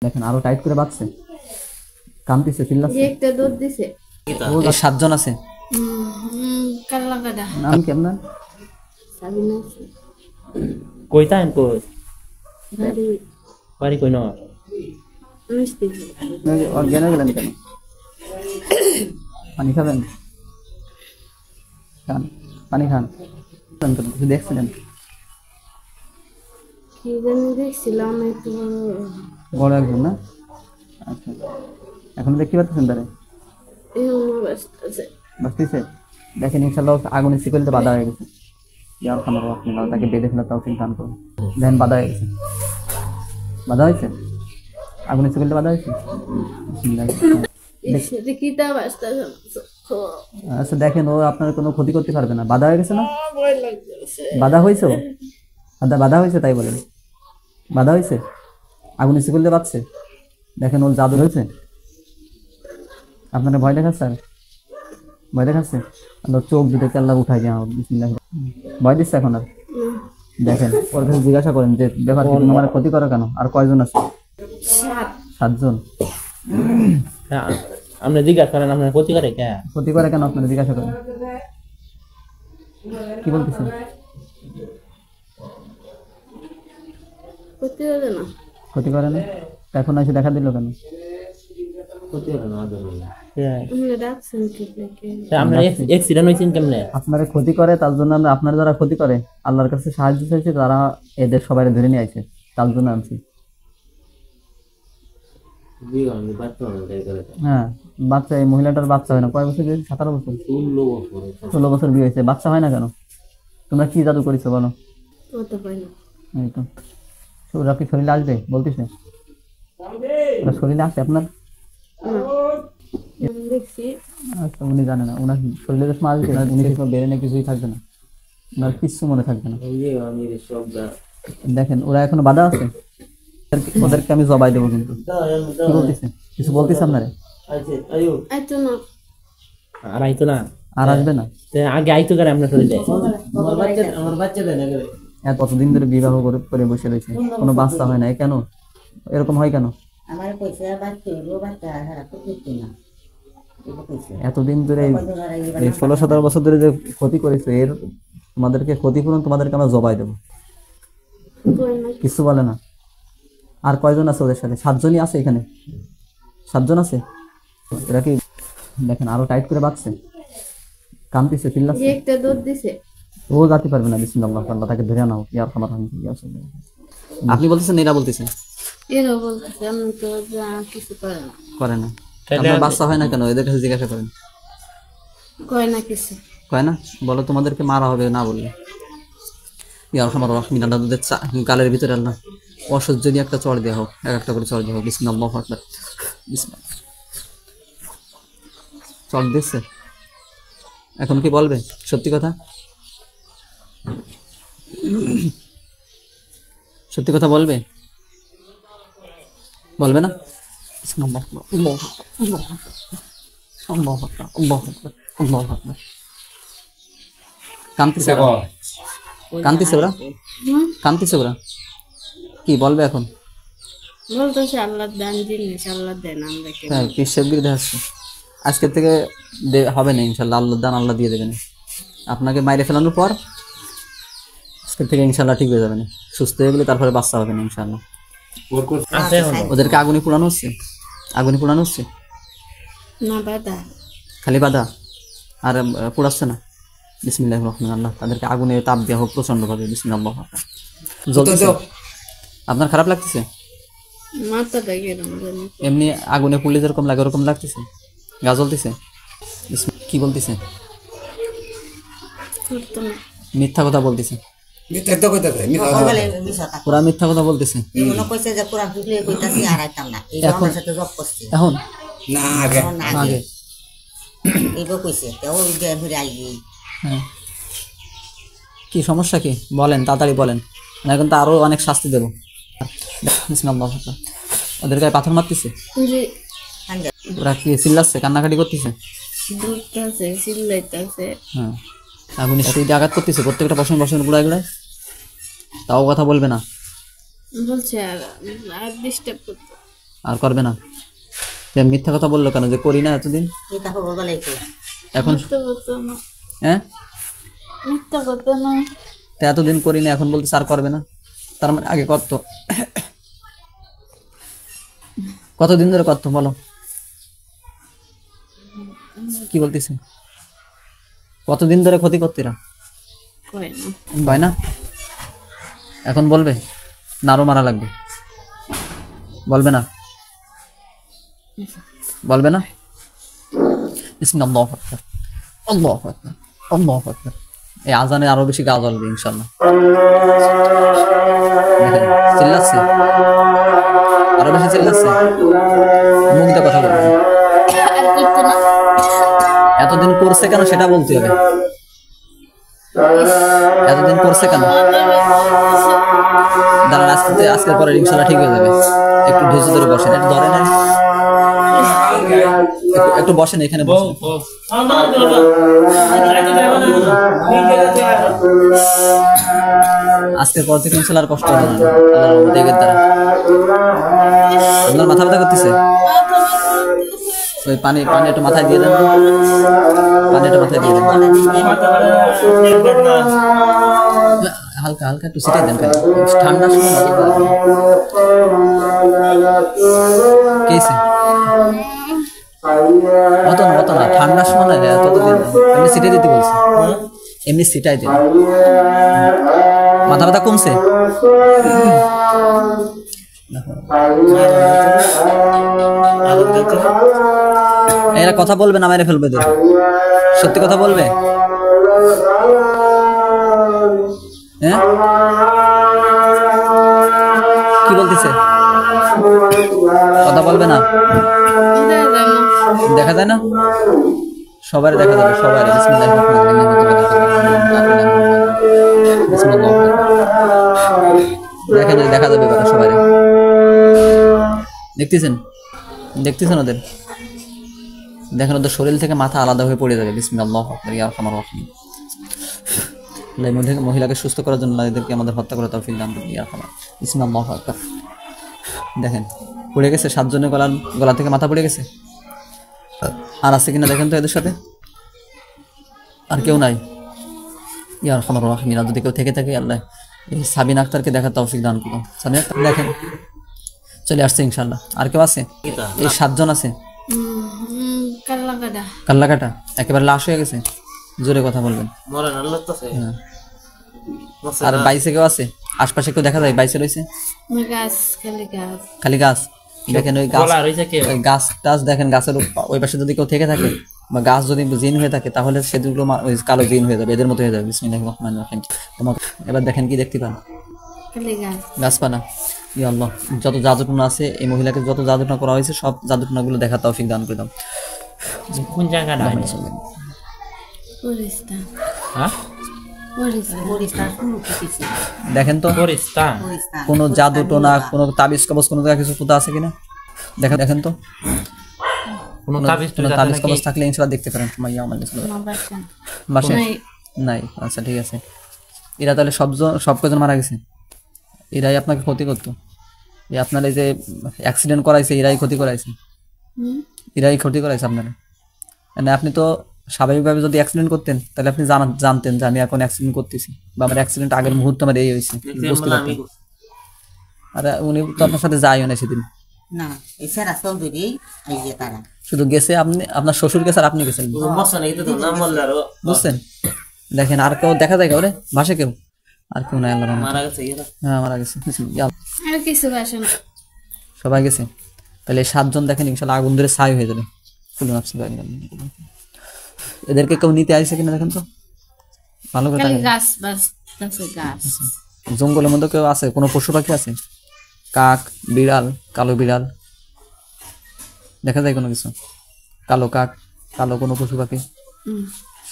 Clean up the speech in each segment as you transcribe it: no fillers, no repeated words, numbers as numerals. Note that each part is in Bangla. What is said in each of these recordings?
দেখেন আরো টাইট করে বাঁধছে, কামতেছে, চিল্লাচ্ছে। একটা দুধ দিছে। ও 7 জন আছে। কালা কাটা। নাম কি আপনার? সাবিনা। কই তাইন কই বাড়ি বাড়ি কই না মিষ্টি। অজ্ঞান হয়ে গেলেন কেন? পানি খাবেন? খান, পানি খান। কিছু দেখছিলেন? কি জানি দেখছিলাম একটু বড় একজন না? আচ্ছা, এখন দেখতে পাচ্ছেন তারে? বাঁচতেছে। দেখেন ইনশাল্লাহ আগুনের শিকলিতে বাধা হয়ে গেছে। ইয়ার খামার আপনার তাকে বেঁধে ফেলা তাও চিন্তা করুন। দেখেন বাধা হয়ে গেছে, বাধা হয়েছে, আগুনের শিকলিতে বাধা হয়েছে। আচ্ছা দেখেন ও আপনার কোনো ক্ষতি করতে পারবে না, বাধা হয়ে গেছে না? বাধা হয়েছে, বাধা হয়েছে তাই বলেন, বাধা হয়েছে, আগুনের শিকলিতে বাঁধছে। দেখেন ওর জাদু হয়েছে। আপনারা ভয় দেখাচ্ছে, আর ভয় দেখাচ্ছে। আল্লাহ চোখ দুটোকে আল্লাহ উঠাই দেওয়া হবে। ভয় দিচ্ছে এখন আর? দেখেন ওর কাছে জিজ্ঞাসা করেন যে ব্যাপার কি, তোমার ক্ষতি করো কেন? আর কয়জন আছে? 7 জন। আমরা জিজ্ঞাসা করেন আপনার ক্ষতি করে কে? ক্ষতি করে কেন আপনারা জিজ্ঞাসা করেন? কি বলতেছেন? ক্ষতি করে না, এখন এসে দেখা দিল কেন? আপনারা ক্ষতি করে তার জন্য আমরা, আপনারা যারা ক্ষতি করে আল্লাহর কাছে সাহায্য চাইছি, তারা এদের সবাই ধরে নিয়ে আইছে, তার জন্য আনছি। হ্যাঁ বাচ্চা, এই মহিলাটার বাচ্চা হয় না। কয় বছর বিয়ে? 17 বছর, 16 বছর বিয়ে হয়েছে, বাচ্চা হয় না কেন? তোমরা কি জাদু করেছো বলো? এই তো ওরা কি শরীরে আসবে বলতেছে? ওরা শরীরে আসে আপনার? আচ্ছা উনি জানে না, ওনার শরীরে যখন আসবে উনি বেড়ে না, কিছুই থাকবে না, ওনার কিচ্ছু মনে থাকবে না। দেখেন ওরা এখনো বাধা আছে, ওদেরকে আমি জবাই দেবো। কিন্তু কি বলতেছে? কিছু বলতেছে আপনারে? আর আইতো না, আর আসবে না। আগে আইতো করে আমরা চলে যাই। কতদিন ধরে বিবাহ করে বসে রয়েছে, কোনো বাচ্চা হয় না, কেন এরকম হয় কেন? এতদিন ধরে 16-17 বছর ধরে যে ক্ষতি করেছে, এর তোমাদেরকে ক্ষতিপূরণ তোমাদেরকে আমরা জবাই দেবো। কিছু বলে না। আর কয়জন আছে ওদের সাথে? 7 জনই আছে এখানে, 7 জন আছে। এরা কি দেখেন আরো টাইট করে বাঁধছে, কামতেছে, চিল্লাচ্ছে। একটা দুধ দিছে। ও যাতে পারবে না। বিসমিল্লাহ, আল্লাহ তাকে ধরে নাও। ইয়ার খামার আপনি বলতেছেন, এরা বলতেছেন? এরা বলতেছে আমি তো কিছু করে না। আপনার বাচ্চা হয় না কেন? এদের কাছে জিজ্ঞাসা করেন। কয় না কিছু, কয় না। বলো তোমাদেরকে মারা হবে না বললে। ইয়ার খামার রহমিন আল্লাহ দুধের গালের ভিতরে আল্লাহ অসহ্যনীয় একটা চড় দেওয়া হোক, একটা করে চড় দেওয়া হোক। বিসমিল্লাহ আকবার। বিসমিল্লাহ। চড় দিচ্ছে। এখন কি বলবে সত্যি কথা? সত্যি কথা বলবে? বলবে না? কাঁদতেছে ওরা, কাঁদতেছে ওরা। কি বলবে এখন? বলতেছে আল্লাহ দান জিনিস, আল্লাহ দেন। আমরা কি হ্যাঁ কিসের বিরুদ্ধে আসছে? আজকের থেকে হবে না ইনশাল্লাহ, আল্লাহ দান আল্লাহ দিয়ে দেবেন। আপনাকে মাইরে ফেলানোর পর আজকের থেকে ইনশাল্লাহ ঠিক হয়ে যাবে না, সুস্থ হয়ে গেলে তারপরে বাচ্চা হবে না ইনশাল্লাহ। ওদেরকে আগুনে পোড়ানো হচ্ছে, আগুনে পোড়ানো হচ্ছে না, বাধা খালি বাধা, আর পোড়াচ্ছে না। বিসমিল্লাহির রহমানির রহিম। আল্লাহ তাদেরকে আগুনে তাপ দেওয়া হোক প্রচন্ড ভাবে। বিসমিল্লাহ। জ্বলতেছে? আপনার খারাপ লাগতেছে? মাথাটা গেলাম জানি। এমনি আগুনে পুড়লে যেরকম লাগে ওরকম লাগতেছে? গা জ্বলতেছে? কি বলতেছে? মিথ্যা কথা বলতেছে। ওরা মিথ্যা কথা বলতেছে। এখন আগে কি সমস্যা কি বলেন, তাড়াতাড়ি বলেন, না এখন তো আরো অনেক শাস্তি দেবো। ওদের গায়ে পাথর মারতেছে? ওরা কি চিল্লাচ্ছে, কান্নাকাটি করতেছে? হ্যাঁ আগুনের সাথে আঘাত করতেছে প্রত্যেকটা বসন বসন গুড়ায় গুড়ায়, তাও কথা বলবে না। বলছে আর করবে না? তো মিথ্যা কথা বললো কেন যে করি না এতদিন? এখন মিথ্যা কথা না, হ্যাঁ, মিথ্যা কথা না। তো এতদিন করি না, এখন বলতে আর করবে না? তার মানে আগে করতো। কতদিন ধরে করতো বলো? কি বলতেছে? কতদিন ধরে ক্ষতি করতেরা? কয় না। হয় না? এখন বলবে না আরো মারা লাগবে? বলবে না? বলবে না? বিসমিল্লাহ, আল্লাহু আকবার, আল্লাহু আকবার, আল্লাহু আকবার। এই আজানে আরো বেশি গা জ্বলবে ইনশাআল্লাহ। দেখেন, চিল্লাচ্ছে, আরো বেশি চিল্লাচ্ছে। মুখ দিয়ে কথা বলবে। আর করতো না। এতদিন করছে কেন সেটা বলতে হবে। এতদিন করছে কেন? দাঁড়ান, আজকের পরে ইনশাআল্লাহ ঠিক হয়ে যাবে। একটু ধৈর্য ধরে বসেন, একটু ধরে নেন, একটু বসেন, এখানে বসেন। আজকের পর থেকে ইনশাআল্লাহ আর কষ্ট হবে না আল্লাহর রহমতের দ্বারা। আপনার মাথা ব্যথা করতেছে? ওই পানি একটু মাথায় দিয়ে দেন, পানি একটু মাথায় দিয়ে দেন, হালকা হালকা একটু ছিটিয়ে দেন। ঠান্ডার সময় কেছে অত না, ঠান্ডার সময় না, ততদিন এমনি ছিটিয়ে দিতে বলছি, এমনি ছিটাই দিন। মাথা ব্যথা কমছে? এরা কথা বলবে না, মেরে ফেলবে তো। সত্যি কথা বলবে? হ্যাঁ, কি বলতেছে? কথা বলবে না? দেখা যায় না? সবার দেখা যাবে, সবার। দেখেন, দেখা যাবে সবাই। দেখতেছেন ওদের? দেখেন ওদের শরীর থেকে মাথা আলাদা হয়ে পড়ে যাবে। বিসমিল্লাহ, মহিলাকে সুস্থ করার জন্য এদেরকে আমাদের হত্যা করে তৌফিক দান করুন ইয়া আরহামার। বিসমিল্লাহ। দেখেন পড়ে গেছে, 7 জনের গলা থেকে মাথা পড়ে গেছে। আর আছে কিনা দেখেন তো এদের সাথে? আর কেউ নাই? ইয়া আরহামার রাহিমিন। যদি কেউ থেকে থাকে আল্লাহ এই সাবিনা আক্তারকে দেখার তৌফিক দান করুন। সাবিনা আক্তার দেখেন চলে আসছে ইনশাআল্লাহ। আর কেউ আছে? এই 7 জন আছে। কাল্লাকাটা একেবারে লাশ হয়ে গেছে। জোরে কথা বলবেন। আর বাইসে কেউ আছে? আশপাশে কেউ দেখা যায়? বাইসে রয়েছে খালি গাছ। দেখেন ওই গাছ টাছ দেখেন, গাছের ওই পাশে যদি কেউ থেকে থাকে বা গাছ যদি জিন হয়ে থাকে তাহলে সেগুলো কালো জিন হয়ে যাবে, এদের মতো হয়ে যাবে। বিসমিল্লাহির রহমানির রহিম। এবার দেখেন কি দেখতে পান? গাছপালা। ইয়া আল্লাহ, যত জাদুটনা আছে এই মহিলাকে, যত জাদুটনা করা হয়েছে সব জাদুটনা গুলো দেখা তৌফিক দান করে দাও। কোন জায়গাটা? দেখেন তো কোন জাদুটনা, কোন তাবিজ কবজ কোন জায়গায় কিছু পুঁতা আছে কিনা দেখেন তো। কোন তাবিজ কবজ থাকলে ইনশাআল্লাহ দেখতে পারেন। বাসায় নাই? আচ্ছা ঠিক আছে। এরা তাহলে সব কজন মারা গেছে? এরাই আপনাকে ক্ষতি করতো? আপনার এই যে অ্যাক্সিডেন্ট করাইছে এরাই ক্ষতি করাইছে? এরাই ক্ষতি করাইছে আপনারা? মানে আপনি তো স্বাভাবিকভাবে যদি অ্যাক্সিডেন্ট করতেন তাহলে আপনি জানতেন যে আমি এখন অ্যাক্সিডেন্ট করতেছি বা আমার অ্যাক্সিডেন্ট আগের মুহূর্তে আমার এই হয়েছে, বুঝতে পারতেন। আর উনি তো আপনার সাথে যাইও না সেদিন, শুধু গেছে আপনি, আপনার শ্বশুর গেছে আর আপনি গেছেন, বুঝছেন? দেখেন আর কেউ দেখা যায় কেউ? ভাসে কেউ? আর কেউ নাই? আল্লাহ হ্যাঁ মারা গেছে। সবাই গেছে? তাহলে 7 জন দেখেন ইনশাআল্লাহ আগুন ধরে ছাই হয়ে যাবে। এদেরকে কেউ নিতে আসছে কিনা দেখেন তো ভালো করে। জঙ্গলের মধ্যে কেউ আছে? কোনো পশু পাখি আছে? কাক, বিড়াল, কালো বিড়াল দেখা যায়? কোনো কিছু? কালো কাক, কালো কোনো পশু পাখি,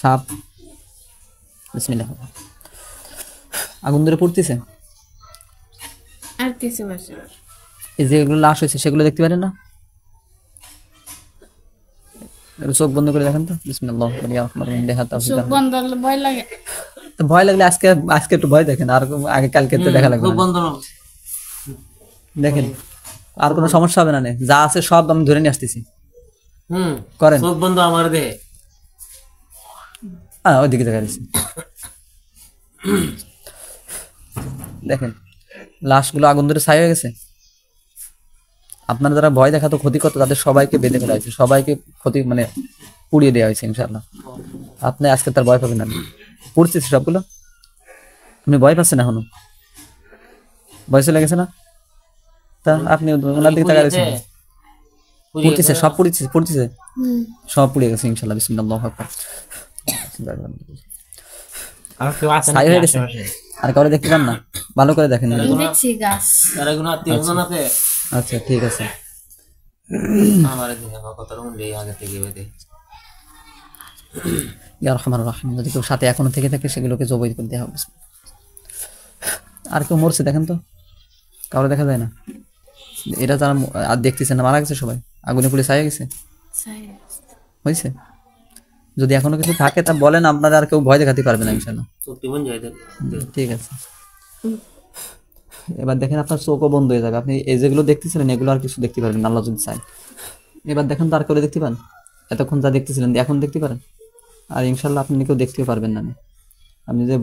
সাপ? বিসমিল্লাহ। আগুন ধরে পড়তেছে। এই যেগুলো লাশ হয়েছে সেগুলো দেখতে পারেন না? চোখ বন্ধ করে দেখেন তো। বিসমিল্লাহ। ভয় লাগলে আজকে একটু ভয় দেখেন, আর আগে কালকে তো দেখা লাগবে। দেখেন আর কোনো সমস্যা হবে না নে, যা আছে সব আমি ধরে নিয়ে আসতেছি। করেন। চোখ বন্ধ আমার দে। হ্যাঁ ওইদিকে দেখা যাচ্ছে। দেখেন লাশগুলো আগুন ধরে ছাই হয়ে গেছে। আপনারা যারা ভয় দেখাতো ক্ষতি করতো তাদের সবাইকে বেঁধে ফেলা হয়েছে, সবাইকে ক্ষতি মানে পুড়িয়ে দেওয়া হয়েছে ইনশাআল্লাহ। আপনি আজকে তার ভয় পাবেন না। পুড়ছে সবগুলো, আপনি ভয় পাচ্ছেন এখনো? ভয় চলে গেছে না? তা আপনি ওনার দিকে তাকায় রয়েছেন। পুড়তেছে, সব পুড়তেছে সব পুড়ে গেছে ইনশাআল্লাহ। বিসমিল্লাহ আকবার। আর কেউ আছে ছাই হয়ে গেছে। আর কাউরে দেখতে পান না? ভালো করে দেখেন। দেখছি গাছ। আর কোনো আত্মীয়স্বজন আছে? আচ্ছা ঠিক আছে। আমার দেখে আমার কথা রকম নেই আগে থেকে বেঁধে। ইয়া রহমান রহিম, যদি কেউ সাথে এখনো থেকে থাকে সেগুলোকে জবাই করে দেওয়া হবে। আর কেউ মরছে দেখেন তো? কাউরে দেখা যায় না। এটা যারা আর দেখতেছেন না, মারা গেছে সবাই, আগুনে পুড়ে ছাই হয়ে গেছে হয়েছে। যদি এখনো কিছু থাকে তা বলেন, আপনারা আর কেউ ভয় দেখাতে পারবে না ইনশাআল্লাহ। সত্যি মন যায় দেখ। ঠিক আছে। এবার দেখেন আপনার চোখও বন্ধ হয়ে যাবে, আপনি এই যেগুলো দেখতেছিলেন এগুলো আর কিছু দেখতে পারবেন না আল্লাহ যদি চায়। এবার দেখেন তো আর কেউ দেখতে পান? এতক্ষণ যা দেখতেছিলেন এখন দেখতে পারেন? আর ইনশাআল্লাহ আপনি কেউ দেখতেও পারবেন না। আপনি যে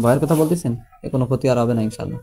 ভয়ের কথা বলতেছেন এ কোনো ক্ষতি আর হবে না ইনশাআল্লাহ।